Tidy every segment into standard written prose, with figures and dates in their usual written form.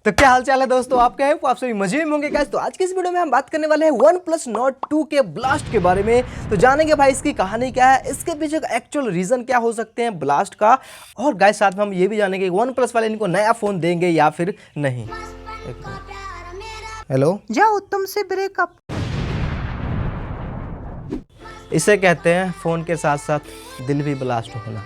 तो क्या हाल चाल है दोस्तों, आप क्या है आप सभी मजे में होंगे गाइस। तो आज की इस वीडियो में हम बात करने वाले हैं OnePlus Nord 2 के ब्लास्ट के बारे में। तो जानेंगे भाई इसकी कहानी क्या है, इसके पीछे का एक्चुअल रीजन क्या हो सकते हैं ब्लास्ट का, और गाइस साथ में हम ये भी जानेंगे OnePlus वाले इनको नया फोन देंगे या फिर नहीं। हेलो, जाओ तुमसे ब्रेकअप। इसे कहते हैं फोन के साथ साथ दिल भी ब्लास्ट होना।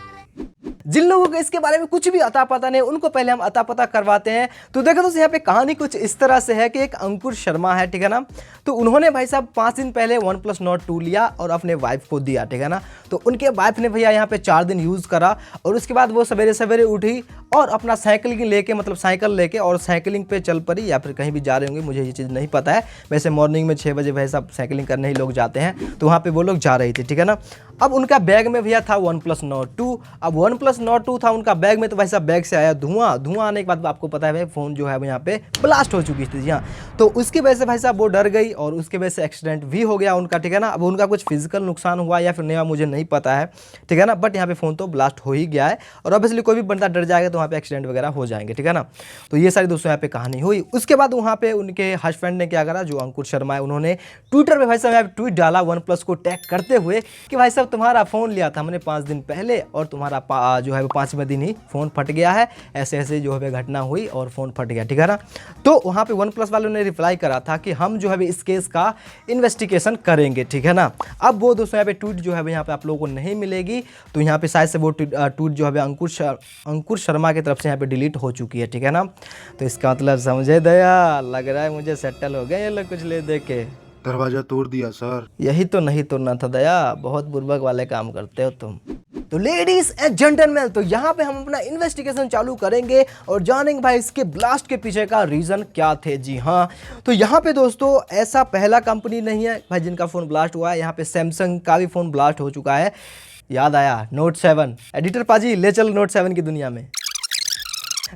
जिन लोगों को इसके बारे में कुछ भी अता पता नहीं, उनको पहले हम अता पता करवाते हैं। तो देखो दोस्तों, यहाँ पे कहानी कुछ इस तरह से है कि एक अंकुर शर्मा है, ठीक है ना। तो उन्होंने भाई साहब 5 दिन पहले OnePlus Nord 2 लिया और अपने वाइफ को दिया, ठीक है ना। तो उनके वाइफ ने भैया यहाँ पे 4 दिन यूज़ करा और उसके बाद वो सवेरे सवेरे उठी और अपना साइकिलिंग लेके, मतलब साइकिल लेके और साइकिलिंग पे चल पड़ी, या फिर कहीं भी जा रहे होंगे, मुझे ये चीज़ नहीं पता है। वैसे मॉर्निंग में 6 बजे भाई साहब साइकिलिंग करने ही लोग जाते हैं, तो वहाँ पे वो लोग जा रही थी, ठीक है ना। अब उनका बैग में भैया था OnePlus Nord 2। अब OnePlus Nord 2 था उनका बैग में, तो भाई साहब बैग से आया धुआं आने के बाद आपको पता है भाई फ़ोन जो है वो यहाँ पे ब्लास्ट हो चुकी थी, जी हाँ। तो उसकी वजह से भाई साहब वो डर गई और उसकी वजह से एक्सीडेंट भी हो गया उनका, ठीक है ना। अब उनका कुछ फिजिकल नुकसान हुआ या फिर नहीं हुआ मुझे नहीं पता है, ठीक है ना। बट यहाँ पे फ़ोन तो ब्लास्ट हो ही गया है और ऑब्वियसली कोई भी बंदा डर जाएगा तो वहाँ पे एक्सीडेंट वगैरह हो जाएंगे, ठीक है ना। तो ये सारी दोस्तों यहाँ पे कहानी हुई। उसके बाद वहाँ पे उनके हस्बैंड ने क्या करा, जो अंकुर शर्मा है, उन्होंने ट्विटर पे भाई साहब यहाँ पे ट्वीट डाला OnePlus को टैग करते हुए कि भाई साहब तुम्हारा फ़ोन लिया था हमने 5 दिन पहले और तुम्हारा जो है वो 5वें दिन ही फ़ोन फट गया है, ऐसे ऐसे जो है घटना हुई और फ़ोन फट गया, ठीक है ना। तो वहाँ पे OnePlus वालों ने रिप्लाई करा था कि हम जो है इस केस का इन्वेस्टिगेशन करेंगे, ठीक है ना। अब वो दोस्तों यहाँ पे ट्वीट जो है यहाँ पे आप लोगों को नहीं मिलेगी, तो यहाँ पे शायद से वो ट्वीट जो है अंकुर शर्मा की तरफ से यहाँ पे डिलीट हो चुकी है, ठीक है ना। तो इसका मतलब समझे दया, लग रहा है मुझे सेटल हो गया ये लोग कुछ ले दे के। दरवाजा तोड़ दिया सर। यही तो नहीं तोड़ना था दया, बहुत बुर्बक वाले काम करते हो तुम। तो लेडीज एंड जेंटलमैन, तो यहाँ पे हम अपना इन्वेस्टिगेशन चालू करेंगे और जानेंगे भाई इसके ब्लास्ट के पीछे का रीजन क्या थे। जी हाँ, तो यहाँ पे दोस्तों ऐसा पहला कंपनी नहीं है भाई जिनका फ़ोन ब्लास्ट हुआ है। यहाँ पे सैमसंग का भी फ़ोन ब्लास्ट हो चुका है। याद आया Note 7। एडिटर पाजी ले चल Note 7 की दुनिया में।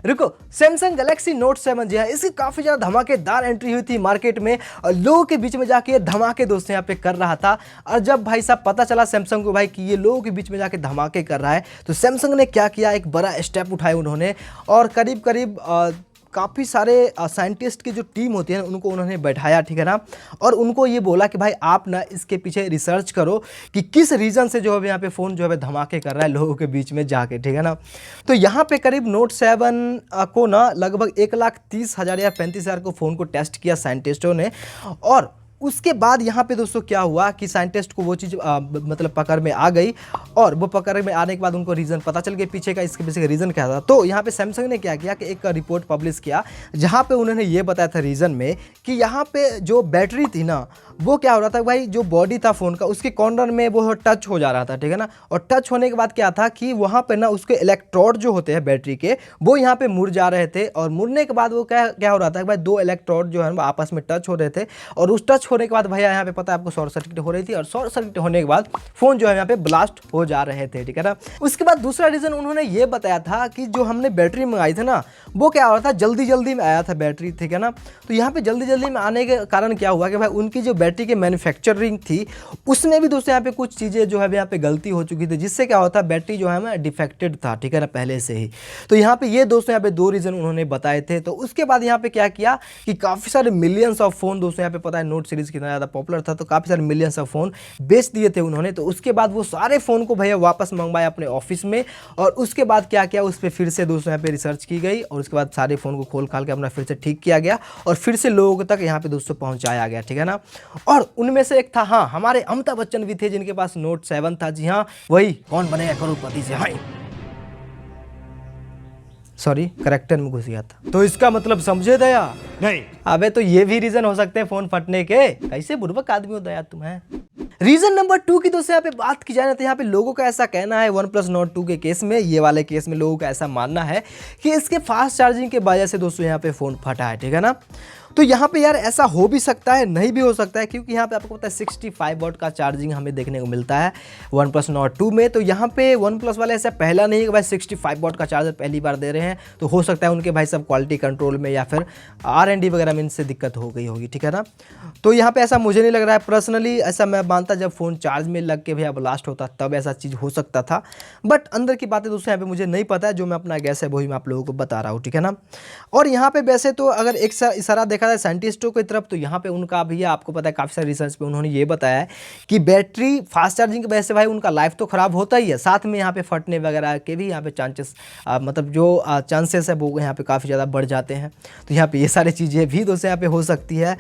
रुको, सैमसंग गैलेक्सी Note 7 जी है, इसकी काफ़ी ज़्यादा धमाकेदार एंट्री हुई थी मार्केट में और लोगों के बीच में जाके धमाके दोस्तों यहाँ पे कर रहा था। और जब भाई साहब पता चला सैमसंग को भाई कि ये लोगों के बीच में जाके धमाके कर रहा है, तो सैमसंग ने क्या किया, एक बड़ा स्टेप उठाया उन्होंने और करीब करीब काफ़ी सारे साइंटिस्ट की जो टीम होती है उनको उन्होंने बैठाया, ठीक है ना। और उनको ये बोला कि भाई आप ना इसके पीछे रिसर्च करो कि किस रीज़न से जो है यहाँ पे फ़ोन जो है धमाके कर रहा है लोगों के बीच में जाके, ठीक है ना। तो यहाँ पे करीब Note 7 को ना लगभग 1,30,000 या 35,000 को फ़ोन को टेस्ट किया साइंटिस्टों ने। और उसके बाद यहाँ पे दोस्तों क्या हुआ कि साइंटिस्ट को वो चीज़ मतलब पकड़ में आ गई और वो पकड़ में आने के बाद उनको रीज़न पता चल गया पीछे का, इसके पीछे का रीज़न क्या था। तो यहाँ पे सैमसंग ने क्या किया कि एक रिपोर्ट पब्लिश किया जहाँ पे उन्होंने ये बताया था रीज़न में कि यहाँ पे जो बैटरी थी ना, वो क्या हो रहा था भाई, जो बॉडी था फ़ोन का उसके कॉर्नर में वो टच हो जा रहा था, ठीक है ना। और टच होने के बाद क्या था कि वहाँ पे ना उसके इलेक्ट्रोड जो होते हैं बैटरी के, वो यहाँ पे मुड़ जा रहे थे और मुड़ने के बाद वो क्या हो रहा था कि भाई 2 इलेक्ट्रोड जो है वो आपस में टच हो रहे थे और उस टच होने के बाद भैया यहाँ पे पता है आपको शॉर्ट सर्किट हो रही थी और शॉर्ट सर्किट होने के बाद फ़ोन जो है यहाँ पे ब्लास्ट हो जा रहे थे, ठीक है ना। उसके बाद दूसरा रीज़न उन्होंने ये बताया था कि जो हमने बैटरी मंगाई थी ना, वो क्या हो रहा था, जल्दी जल्दी में आया था बैटरी, ठीक है ना। तो यहाँ पे जल्दी जल्दी में आने के कारण क्या हुआ कि भाई उनकी जो बैटरी के मैन्युफैक्चरिंग थी उसमें भी दोस्तों यहाँ पे कुछ चीज़ें जो है यहाँ पे गलती हो चुकी थी, जिससे क्या होता बैटरी जो है ना डिफेक्टेड था, ठीक है ना, पहले से ही। तो यहाँ पे ये दोस्तों यहाँ पे 2 रीज़न उन्होंने बताए थे। तो उसके बाद यहाँ पे क्या किया कि काफ़ी सारे मिलियंस ऑफ फ़ोन दोस्तों यहाँ पे पता है नोट सीरीज़ कितना ज़्यादा पॉपुलर था, तो काफ़ी सारे मिलियंस ऑफ फ़ोन बेच दिए थे उन्होंने। तो उसके बाद वो सारे फ़ोन को भैया वापस मंगवाए अपने ऑफिस में और उसके बाद क्या किया, उस पर फिर से दोस्तों यहाँ पे रिसर्च की गई और उसके बाद सारे फ़ोन को खोल खाल के अपना फिर से ठीक किया गया और फिर से लोगों तक यहाँ पे दोस्तों पहुँचाया गया, ठीक है ना। और उनमें से एक था, हाँ, हमारे अमिताभ बच्चन भी थे जिनके पास Note 7 था। जी हाँ, वही कौन बनेगा करोड़पति से, हाँ सॉरी करेक्टर में घुस गया था। तो इसका मतलब समझे दया नहीं। अबे तो ये भी रीजन हो सकते हैं फोन फटने के, कैसे बुर्बक आदमी हो दया तुम है। रीजन नंबर 2 की दोस्तों यहाँ पे बात की जाए तो यहाँ पे लोगों का ऐसा कहना है OnePlus Nord 2 के केस में, ये वाले केस में लोगों का ऐसा मानना है कि इसके फास्ट चार्जिंग के वजह से दोस्तों यहाँ पे फ़ोन फटा है, ठीक है ना। तो यहाँ पे यार ऐसा हो भी सकता है, नहीं भी हो सकता है, क्योंकि यहाँ पे आपको पता है 65 वॉट का चार्जिंग हमें देखने को मिलता है OnePlus Nord 2 में। तो यहाँ पे OnePlus वाले ऐसा पहला नहीं है कि भाई 65 वॉट का चार्जर पहली बार दे रहे हैं, तो हो सकता है उनके भाई सब क्वालिटी कंट्रोल में या फिर R&D वगैरह में इनसे दिक्कत हो गई होगी, ठीक है ना। तो यहाँ पे ऐसा मुझे नहीं लग रहा है पर्सनली, ऐसा मैं मानता था जब फ़ोन चार्ज में लग के भैया ब्लास्ट होता तब ऐसा चीज़ हो सकता था, बट अंदर की बातें दोस्तों यहाँ पे मुझे नहीं पता है, जो मैं अपना गैस है वही मैं आप लोगों को बता रहा हूँ, ठीक है ना। और यहाँ पे वैसे तो अगर एक इशारा देखा जाए साइंटिस्टों की तरफ, तो यहाँ पे उनका भैया आपको पता है काफ़ी सारे रिसर्च पे उन्होंने ये बताया है कि बैटरी फास्ट चार्जिंग की वजह से भाई उनका लाइफ तो ख़राब होता ही है, साथ में यहाँ पे फटने वगैरह के भी यहाँ पे चांसेस मतलब जो चांसेस है वो यहाँ पे काफ़ी ज़्यादा बढ़ जाते हैं। तो यहाँ पे ये सारी चीज़ें भी दोस्तों यहाँ पे हो सकती है,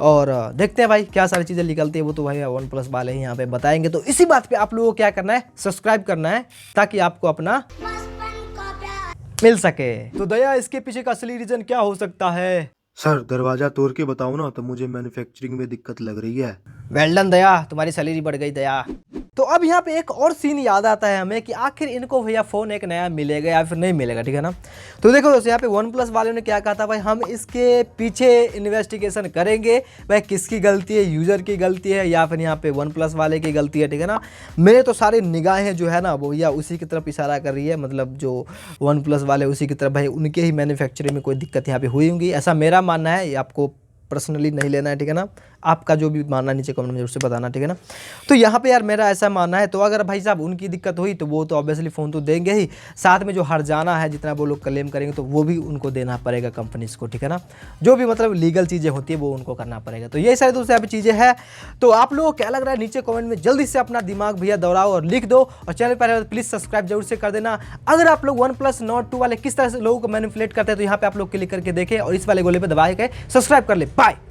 और देखते हैं भाई क्या सारी चीज़ें निकलती है, वो तो भाई वन प्लस वाले ही यहाँ पे बताएंगे। तो इसी बात पे आप लोगों को क्या करना है, सब्सक्राइब करना है ताकि आपको अपना मिल सके। तो दया इसके पीछे का असली रीज़न क्या हो सकता है? सर दरवाजा तोड़ के बताओ ना, तो मुझे मैन्युफैक्चरिंग में दिक्कत लग रही है। वेल डन दया, तुम्हारी सैलरी बढ़ गई दया। तो अब यहाँ पे एक और सीन याद आता है हमें कि आखिर इनको भैया फ़ोन एक नया मिलेगा या फिर नहीं मिलेगा, ठीक है ना। तो देखो दोस्तों यहाँ पे वन प्लस वालों ने क्या कहा था, भाई हम इसके पीछे इन्वेस्टिगेशन करेंगे, भाई किसकी गलती है, यूज़र की गलती है या फिर यहाँ पे वन प्लस वाले की गलती है, ठीक है ना। मेरे तो सारी निगाहें जो है ना वो भैया उसी की तरफ इशारा कर रही है, मतलब जो वन प्लस वाले उसी की तरफ, भाई उनके ही मैन्युफैक्चरिंग में कोई दिक्कत यहाँ पे हुई होंगी, ऐसा मेरा मानना है। ये आपको पर्सनली नहीं लेना है, ठीक है ना। आपका जो भी मानना नीचे कमेंट में जरूर से बताना, ठीक है ना। तो यहाँ पे यार मेरा ऐसा मानना है, तो अगर भाई साहब उनकी दिक्कत हुई तो वो तो ऑब्वियसली फ़ोन तो देंगे ही, साथ में जो हर्जाना है जितना वो लोग क्लेम करेंगे तो वो भी उनको देना पड़ेगा कंपनीज़ को, ठीक है ना। जो भी मतलब लीगल चीज़ें होती है वो उनको करना पड़ेगा। तो ये सारी दोस्तों यहाँ पे चीज़ें हैं। तो आप लोगों को क्या लग रहा है नीचे कमेंट में जल्दी से अपना दिमाग भैया दौड़ाओ और लिख दो, और चैनल पर प्लीज़ सब्सक्राइब जरूर से कर देना। अगर आप लोग वन प्लस नॉट 2 वाले किस तरह से लोगों को मैनिपुलेट करते हैं तो यहाँ पे आप लोग क्लिक करके देखें और इस वाले गोले पर दबा के सब्सक्राइब कर ले। बाय।